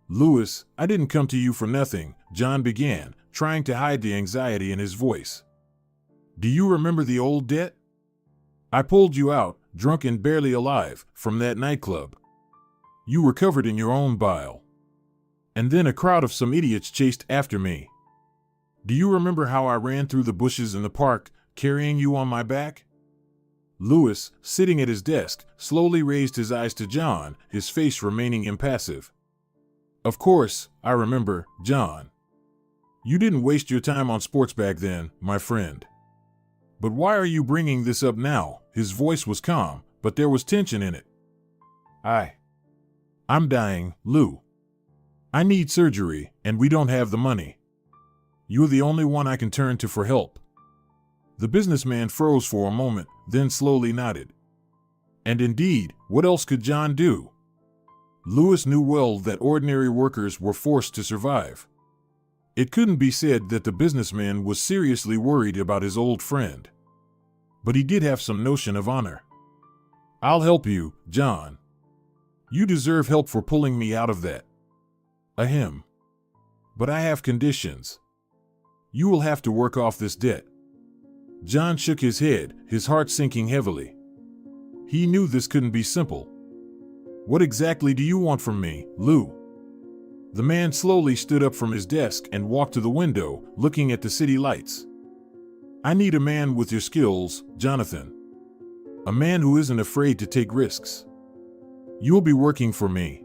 "Lewis, I didn't come to you for nothing," John began, trying to hide the anxiety in his voice. "Do you remember the old debt? I pulled you out, drunk and barely alive, from that nightclub. You were covered in your own bile. And then a crowd of some idiots chased after me. Do you remember how I ran through the bushes in the park, carrying you on my back?" Lewis, sitting at his desk, slowly raised his eyes to John, his face remaining impassive. "Of course, I remember, John. You didn't waste your time on sports back then, my friend. But why are you bringing this up now?" His voice was calm, but there was tension in it. I'm dying, Lou. I need surgery, and we don't have the money. You're the only one I can turn to for help." The businessman froze for a moment, then slowly nodded. And indeed, what else could John do? Lewis knew well that ordinary workers were forced to survive. It couldn't be said that the businessman was seriously worried about his old friend. But he did have some notion of honor. "I'll help you, John. You deserve help for pulling me out of that. Ahem. But I have conditions." You will have to work off this debt. John shook his head, his heart sinking heavily. He knew this couldn't be simple. What exactly do you want from me, Lou? The man slowly stood up from his desk and walked to the window, looking at the city lights. I need a man with your skills, Jonathan. A man who isn't afraid to take risks. You'll be working for me.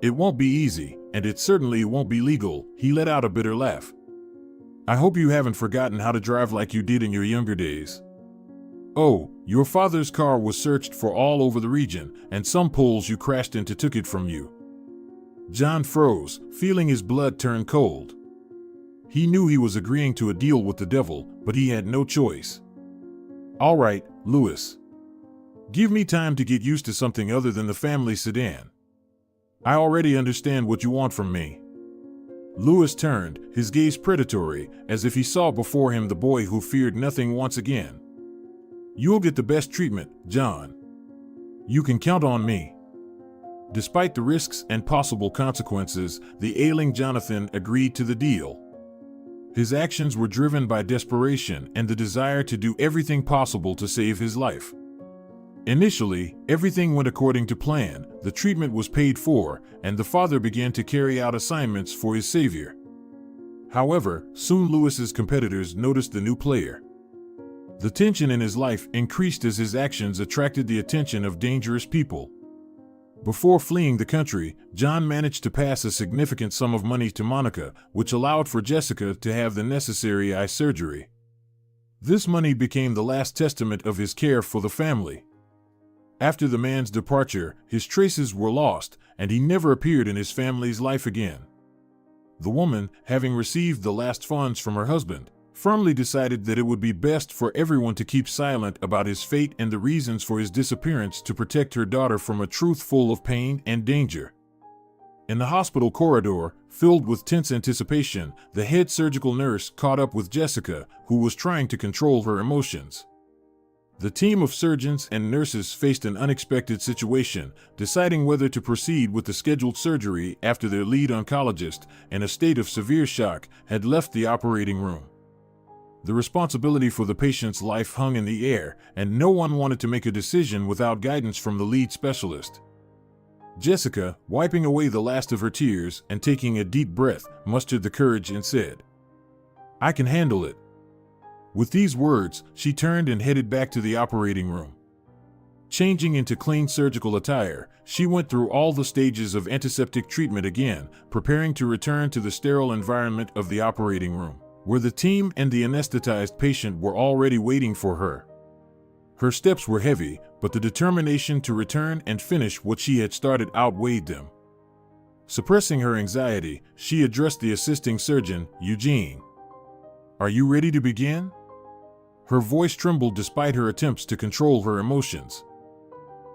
It won't be easy, and it certainly won't be legal, he let out a bitter laugh. I hope you haven't forgotten how to drive like you did in your younger days. Oh, your father's car was searched for all over the region, and some Poles you crashed into took it from you. John froze, feeling his blood turn cold. He knew he was agreeing to a deal with the devil, but he had no choice. All right, Louis. Give me time to get used to something other than the family sedan. I already understand what you want from me. Louis turned, his gaze predatory, as if he saw before him the boy who feared nothing once again. You'll get the best treatment, John. You can count on me. Despite the risks and possible consequences, the ailing Jonathan agreed to the deal. His actions were driven by desperation and the desire to do everything possible to save his life. Initially, everything went according to plan, the treatment was paid for, and the father began to carry out assignments for his savior. However, soon Louis's competitors noticed the new player. The tension in his life increased as his actions attracted the attention of dangerous people. Before fleeing the country, John managed to pass a significant sum of money to Monica, which allowed for Jessica to have the necessary eye surgery. This money became the last testament of his care for the family. After the man's departure, his traces were lost, and he never appeared in his family's life again. The woman, having received the last funds from her husband, firmly decided that it would be best for everyone to keep silent about his fate and the reasons for his disappearance to protect her daughter from a truth full of pain and danger. In the hospital corridor, filled with tense anticipation, the head surgical nurse caught up with Jessica, who was trying to control her emotions. The team of surgeons and nurses faced an unexpected situation, deciding whether to proceed with the scheduled surgery after their lead oncologist, in a state of severe shock, had left the operating room. The responsibility for the patient's life hung in the air, and no one wanted to make a decision without guidance from the lead specialist. Jessica, wiping away the last of her tears and taking a deep breath, mustered the courage and said, "I can handle it." With these words, she turned and headed back to the operating room. Changing into clean surgical attire, she went through all the stages of antiseptic treatment again, preparing to return to the sterile environment of the operating room, where the team and the anesthetized patient were already waiting for her. Her steps were heavy, but the determination to return and finish what she had started outweighed them. Suppressing her anxiety, she addressed the assisting surgeon, Eugene. "Are you ready to begin?" Her voice trembled despite her attempts to control her emotions.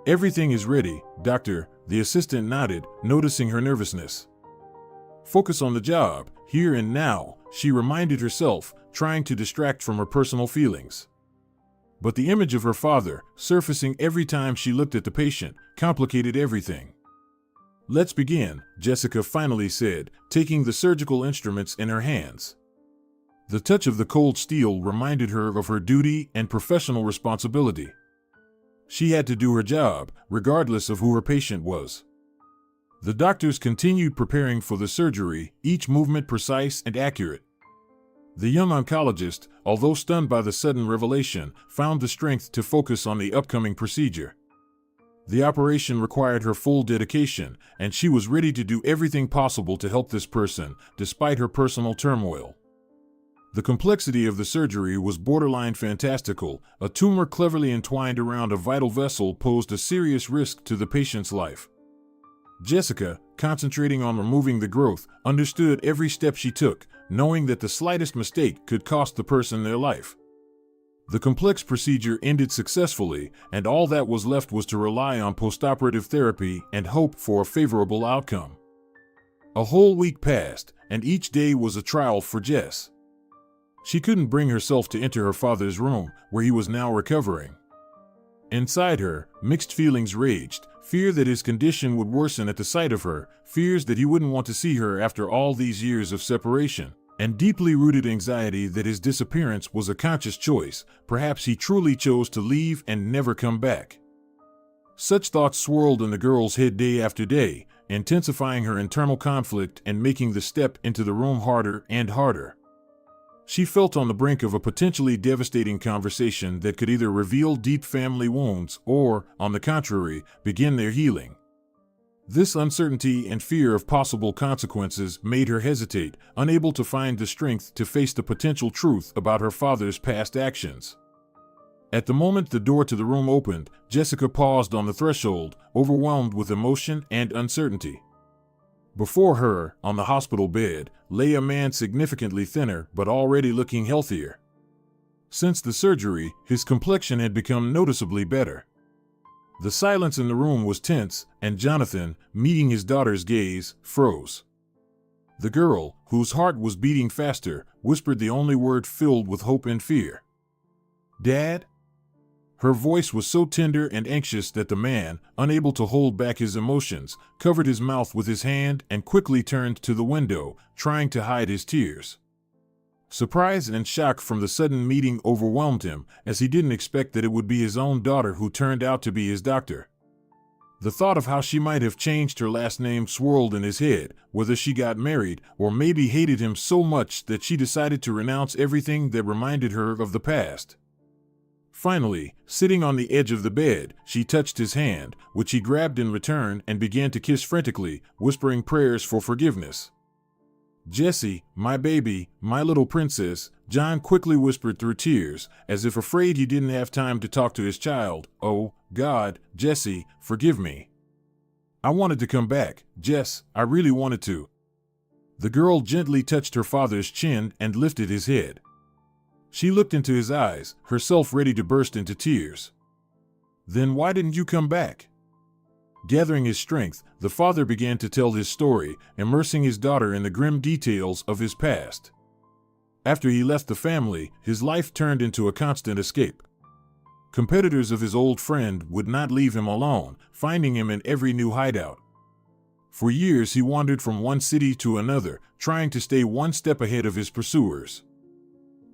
"Everything is ready, doctor," the assistant nodded, noticing her nervousness. "Focus on the job, here and now," she reminded herself, trying to distract from her personal feelings. But the image of her father, surfacing every time she looked at the patient, complicated everything. "Let's begin," Jessica finally said, taking the surgical instruments in her hands. The touch of the cold steel reminded her of her duty and professional responsibility. She had to do her job, regardless of who her patient was. The doctors continued preparing for the surgery, each movement precise and accurate. The young oncologist, although stunned by the sudden revelation, found the strength to focus on the upcoming procedure. The operation required her full dedication, and she was ready to do everything possible to help this person, despite her personal turmoil. The complexity of the surgery was borderline fantastical. A tumor cleverly entwined around a vital vessel posed a serious risk to the patient's life. Jessica, concentrating on removing the growth, understood every step she took, knowing that the slightest mistake could cost the person their life. The complex procedure ended successfully, and all that was left was to rely on postoperative therapy and hope for a favorable outcome. A whole week passed, and each day was a trial for Jess. She couldn't bring herself to enter her father's room, where he was now recovering. Inside her, mixed feelings raged, fear that his condition would worsen at the sight of her, fears that he wouldn't want to see her after all these years of separation, and deeply rooted anxiety that his disappearance was a conscious choice. Perhaps he truly chose to leave and never come back. Such thoughts swirled in the girl's head day after day, intensifying her internal conflict and making the step into the room harder and harder. She felt on the brink of a potentially devastating conversation that could either reveal deep family wounds or, on the contrary, begin their healing. This uncertainty and fear of possible consequences made her hesitate, unable to find the strength to face the potential truth about her father's past actions. At the moment the door to the room opened, Jessica paused on the threshold, overwhelmed with emotion and uncertainty. Before her, on the hospital bed, lay a man significantly thinner but already looking healthier. Since the surgery, his complexion had become noticeably better. The silence in the room was tense, and Jonathan, meeting his daughter's gaze, froze. The girl, whose heart was beating faster, whispered the only word filled with hope and fear. "Dad?" Her voice was so tender and anxious that the man, unable to hold back his emotions, covered his mouth with his hand and quickly turned to the window, trying to hide his tears. Surprise and shock from the sudden meeting overwhelmed him, as he didn't expect that it would be his own daughter who turned out to be his doctor. The thought of how she might have changed her last name swirled in his head, whether she got married or maybe hated him so much that she decided to renounce everything that reminded her of the past. Finally, sitting on the edge of the bed, she touched his hand, which he grabbed in return and began to kiss frantically, whispering prayers for forgiveness. "Jessie, my baby, my little princess," John quickly whispered through tears, as if afraid he didn't have time to talk to his child. "Oh, God, Jessie, forgive me. I wanted to come back, Jess, I really wanted to." The girl gently touched her father's chin and lifted his head. She looked into his eyes, herself ready to burst into tears. "Then why didn't you come back?" Gathering his strength, the father began to tell his story, immersing his daughter in the grim details of his past. After he left the family, his life turned into a constant escape. Competitors of his old friend would not leave him alone, finding him in every new hideout. For years he wandered from one city to another, trying to stay one step ahead of his pursuers.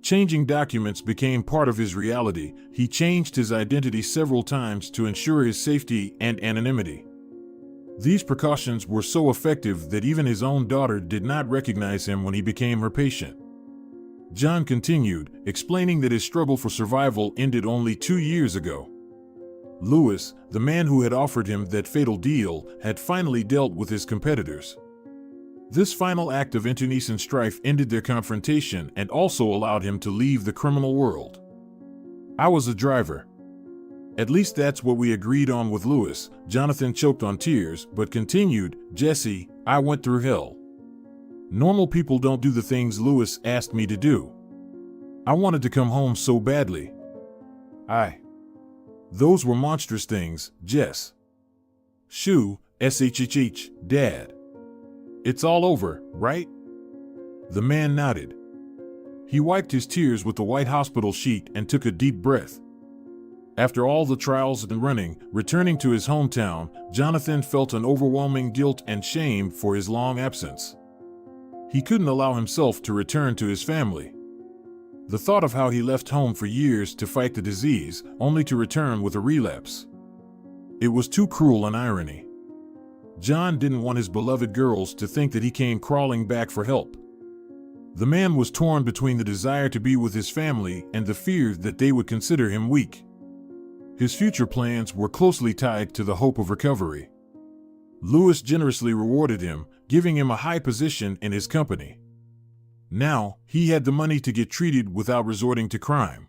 Changing documents became part of his reality. He changed his identity several times to ensure his safety and anonymity. These precautions were so effective that even his own daughter did not recognize him when he became her patient. John continued, explaining that his struggle for survival ended only 2 years ago. Lewis, the man who had offered him that fatal deal, had finally dealt with his competitors. This final act of internecine strife ended their confrontation and also allowed him to leave the criminal world. "I was a driver. At least that's what we agreed on with Lewis." Jonathan choked on tears, but continued, "Jessie, I went through hell. Normal people don't do the things Lewis asked me to do. I wanted to come home so badly. Those were monstrous things, Jess." "Shoo, shhh, Dad. It's all over, right?" The man nodded. He wiped his tears with the white hospital sheet and took a deep breath. After all the trials and running, returning to his hometown, Jonathan felt an overwhelming guilt and shame for his long absence. He couldn't allow himself to return to his family. The thought of how he left home for years to fight the disease, only to return with a relapse. It was too cruel an irony. John didn't want his beloved girls to think that he came crawling back for help. The man was torn between the desire to be with his family and the fear that they would consider him weak. His future plans were closely tied to the hope of recovery. Lewis generously rewarded him, giving him a high position in his company. Now, he had the money to get treated without resorting to crime.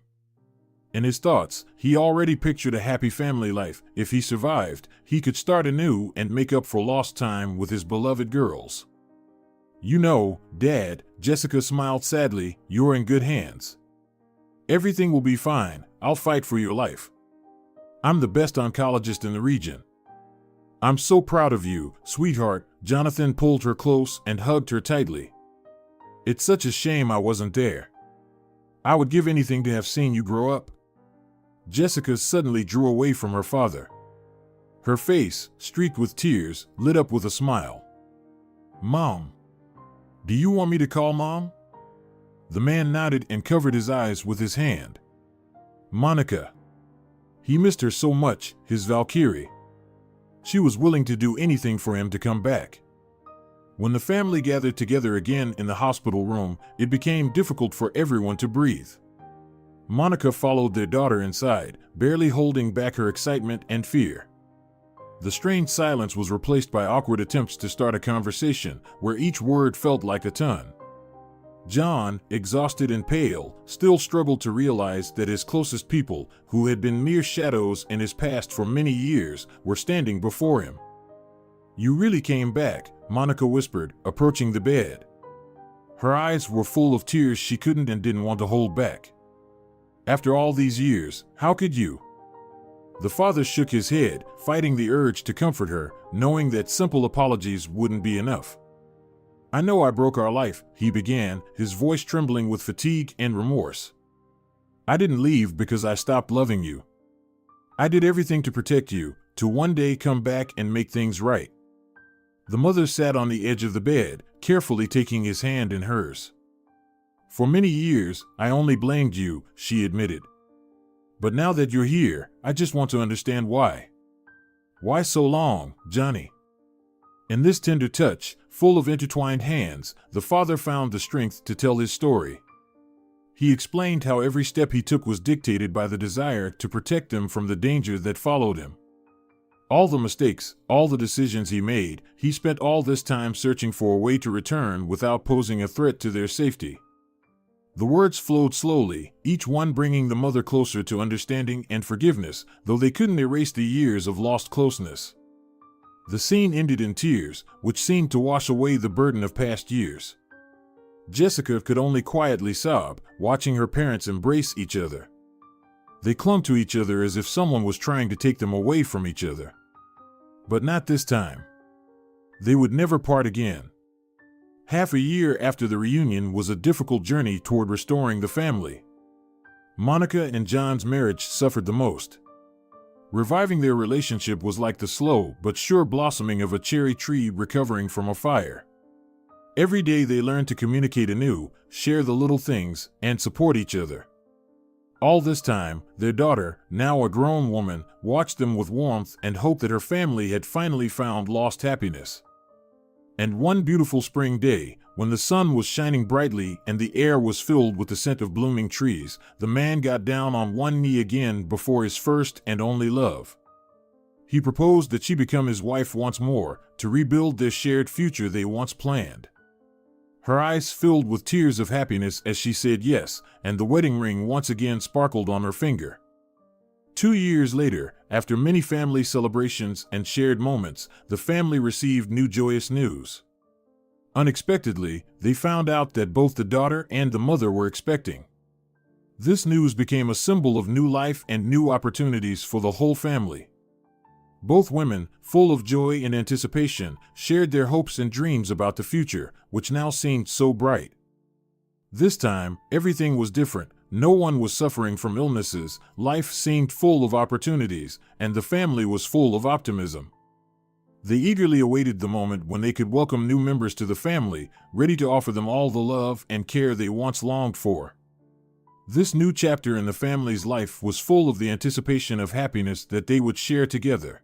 In his thoughts, he already pictured a happy family life. If he survived, he could start anew and make up for lost time with his beloved girls. "You know, Dad," Jessica smiled sadly, "you're in good hands. Everything will be fine. I'll fight for your life. I'm the best oncologist in the region. I'm so proud of you, sweetheart." Jonathan pulled her close and hugged her tightly. "It's such a shame I wasn't there. I would give anything to have seen you grow up." Jessica suddenly drew away from her father. Her face, streaked with tears, lit up with a smile. "Mom. Do you want me to call Mom?" The man nodded and covered his eyes with his hand. Monica. He missed her so much, his Valkyrie. She was willing to do anything for him to come back. When the family gathered together again in the hospital room, it became difficult for everyone to breathe. Monica followed their daughter inside, barely holding back her excitement and fear. The strained silence was replaced by awkward attempts to start a conversation, where each word felt like a ton. John, exhausted and pale, still struggled to realize that his closest people, who had been mere shadows in his past for many years, were standing before him. "You really came back," Monica whispered, approaching the bed. Her eyes were full of tears she couldn't and didn't want to hold back. "After all these years, how could you?" The father shook his head, fighting the urge to comfort her, knowing that simple apologies wouldn't be enough. "I know I broke our life," he began, his voice trembling with fatigue and remorse. "I didn't leave because I stopped loving you. I did everything to protect you, to one day come back and make things right." The mother sat on the edge of the bed, carefully taking his hand in hers. "For many years, I only blamed you," she admitted. "But now that you're here, I just want to understand why. Why so long, Johnny?" In this tender touch, full of intertwined hands, the father found the strength to tell his story. He explained how every step he took was dictated by the desire to protect them from the danger that followed him. All the mistakes, all the decisions he made, he spent all this time searching for a way to return without posing a threat to their safety. The words flowed slowly, each one bringing the mother closer to understanding and forgiveness, though they couldn't erase the years of lost closeness. The scene ended in tears, which seemed to wash away the burden of past years. Jessica could only quietly sob, watching her parents embrace each other. They clung to each other as if someone was trying to take them away from each other. But not this time. They would never part again. Half a year after the reunion was a difficult journey toward restoring the family. Monica and John's marriage suffered the most. Reviving their relationship was like the slow but sure blossoming of a cherry tree recovering from a fire. Every day they learned to communicate anew, share the little things, and support each other. All this time, their daughter, now a grown woman, watched them with warmth and hope that her family had finally found lost happiness. And one beautiful spring day, when the sun was shining brightly and the air was filled with the scent of blooming trees, the man got down on one knee again before his first and only love. He proposed that she become his wife once more, to rebuild their shared future they once planned. Her eyes filled with tears of happiness as she said yes, and the wedding ring once again sparkled on her finger. 2 years later, after many family celebrations and shared moments, the family received new joyous news. Unexpectedly, they found out that both the daughter and the mother were expecting. This news became a symbol of new life and new opportunities for the whole family. Both women, full of joy and anticipation, shared their hopes and dreams about the future, which now seemed so bright. This time, everything was different. No one was suffering from illnesses, life seemed full of opportunities, and the family was full of optimism. They eagerly awaited the moment when they could welcome new members to the family, ready to offer them all the love and care they once longed for. This new chapter in the family's life was full of the anticipation of happiness that they would share together.